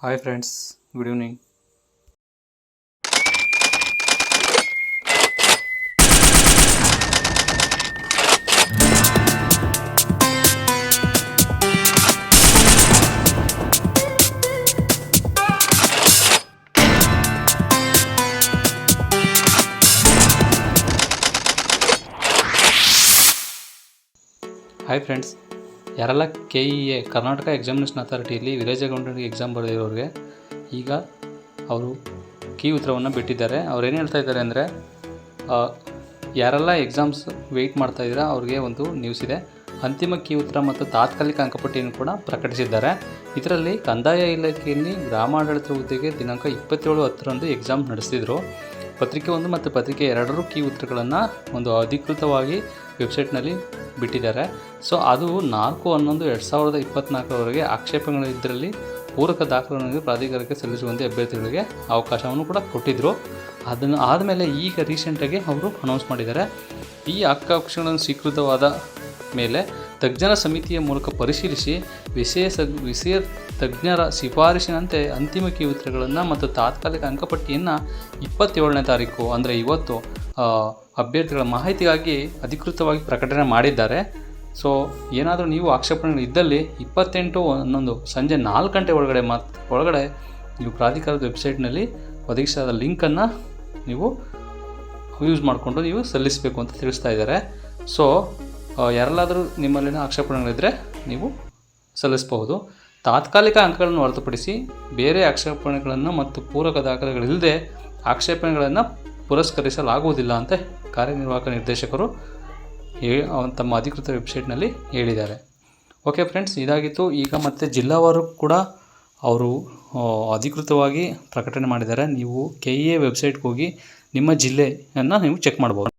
Hi friends, good evening. Hi friends, ಯಾರೆಲ್ಲ KEA Karnataka examination ಅಥಾರಿಟಿಯಲ್ಲಿ village accountant exam ಬರೆದಿರೋರಿಗೆ ಈಗ ಅವರು ಕೀ ಉತ್ತರವನ್ನು ಬಿಟ್ಟಿದ್ದಾರೆ. ಅವ್ರು ಏನು ಹೇಳ್ತಾ ಇದ್ದಾರೆ ಅಂದರೆ, ಯಾರೆಲ್ಲ ಎಕ್ಸಾಮ್ಸ್ ವೆಯ್ಟ್ ಮಾಡ್ತಾಯಿದ್ದೀರಾ ಅವ್ರಿಗೆ ಒಂದು ನ್ಯೂಸ್ ಇದೆ. ಅಂತಿಮ ಕೀ ಉತ್ತರ ಮತ್ತು ತಾತ್ಕಾಲಿಕ ಅಂಕಪಟ್ಟಿಯನ್ನು ಕೂಡ ಪ್ರಕಟಿಸಿದ್ದಾರೆ. ಇದರಲ್ಲಿ ಕಂದಾಯ ಇಲಾಖೆಯಲ್ಲಿ ಗ್ರಾಮಾಡಳಿತ ಹುದ್ದೆಗೆ ದಿನಾಂಕ 27/10 ಎಕ್ಸಾಮ್ ನಡೆಸಿದರು. ಪತ್ರಿಕೆ 1 ಮತ್ತು ಪತ್ರಿಕೆ 2 ಕೀ ಉತ್ತರಗಳನ್ನು ಒಂದು ಅಧಿಕೃತವಾಗಿ ವೆಬ್ಸೈಟ್ನಲ್ಲಿ ಬಿಟ್ಟಿದ್ದಾರೆ. ಸೊ ಅದು 4/11/2024 ಆಕ್ಷೇಪಗಳಿದ್ದರಲ್ಲಿ ಪೂರಕ ದಾಖಲೆಗಳನ್ನು ಪ್ರಾಧಿಕಾರಕ್ಕೆ ಸಲ್ಲಿಸುವಂತೆ ಅಭ್ಯರ್ಥಿಗಳಿಗೆ ಅವಕಾಶವನ್ನು ಕೂಡ ಕೊಟ್ಟಿದ್ದರು. ಅದನ್ನು ಆದಮೇಲೆ ಈಗ ರೀಸೆಂಟಾಗಿ ಅವರು ಅನೌನ್ಸ್ ಮಾಡಿದ್ದಾರೆ. ಈ ಆಕ್ಷೇಪಗಳನ್ನು ಸ್ವೀಕೃತವಾದ ಮೇಲೆ ತಜ್ಞರ ಸಮಿತಿಯ ಮೂಲಕ ಪರಿಶೀಲಿಸಿ ವಿಷಯ ತಜ್ಞರ ಶಿಫಾರಸಿನಂತೆ ಅಂತಿಮ ಕೀ ಉತ್ತರಗಳನ್ನು ಮತ್ತು ತಾತ್ಕಾಲಿಕ ಅಂಕಪಟ್ಟಿಯನ್ನು 27ನೇ ತಾರೀಕು ಅಂದರೆ ಇವತ್ತು ಅಭ್ಯರ್ಥಿಗಳ ಮಾಹಿತಿಗಾಗಿ ಅಧಿಕೃತವಾಗಿ ಪ್ರಕಟಣೆ ಮಾಡಿದ್ದಾರೆ. ಸೊ ಏನಾದರೂ ನೀವು ಆಕ್ಷೇಪಣೆಗಳು ಇದ್ದಲ್ಲಿ 28/11 ಸಂಜೆ 4 ಗಂಟೆ ಒಳಗಡೆ ನೀವು ಪ್ರಾಧಿಕಾರದ ವೆಬ್ಸೈಟ್ನಲ್ಲಿ ಒದಗಿಸಲಾದ ಲಿಂಕನ್ನು ನೀವು ಯೂಸ್ ಮಾಡಿಕೊಂಡು ನೀವು ಸಲ್ಲಿಸಬೇಕು ಅಂತ ತಿಳಿಸ್ತಾ ಇದ್ದಾರೆ. ಸೊ ಯಾರೆಲ್ಲಾದರೂ ನಿಮ್ಮಲ್ಲಿನ ಆಕ್ಷೇಪಣೆಗಳಿದ್ದರೆ ನೀವು ಸಲ್ಲಿಸಬಹುದು. ತಾತ್ಕಾಲಿಕ ಅಂಕಗಳನ್ನು ಹೊರತುಪಡಿಸಿ ಬೇರೆ ಆಕ್ಷೇಪಣೆಗಳನ್ನು ಮತ್ತು ಪೂರಕ ದಾಖಲೆಗಳಿಲ್ಲದೆ ಆಕ್ಷೇಪಣೆಗಳನ್ನು ಪುರಸ್ಕರಿಸಲಾಗುವುದಿಲ್ಲ ಅಂತ ಕಾರ್ಯನಿರ್ವಾಹಕ ನಿರ್ದೇಶಕರು ತಮ್ಮ ಅಧಿಕೃತ ವೆಬ್ಸೈಟ್ನಲ್ಲಿ ಹೇಳಿದ್ದಾರೆ. ಓಕೆ ಫ್ರೆಂಡ್ಸ್, ಇದಾಗಿತ್ತು. ಈಗ ಮತ್ತೆ ಜಿಲ್ಲಾವಾರು ಕೂಡ ಅವರು ಅಧಿಕೃತವಾಗಿ ಪ್ರಕಟಣೆ ಮಾಡಿದ್ದಾರೆ. ನೀವು KEA ವೆಬ್ಸೈಟ್ಗೆ ಹೋಗಿ ನಿಮ್ಮ ಜಿಲ್ಲೆಯನ್ನು ನೀವು ಚೆಕ್ ಮಾಡ್ಬೋದು.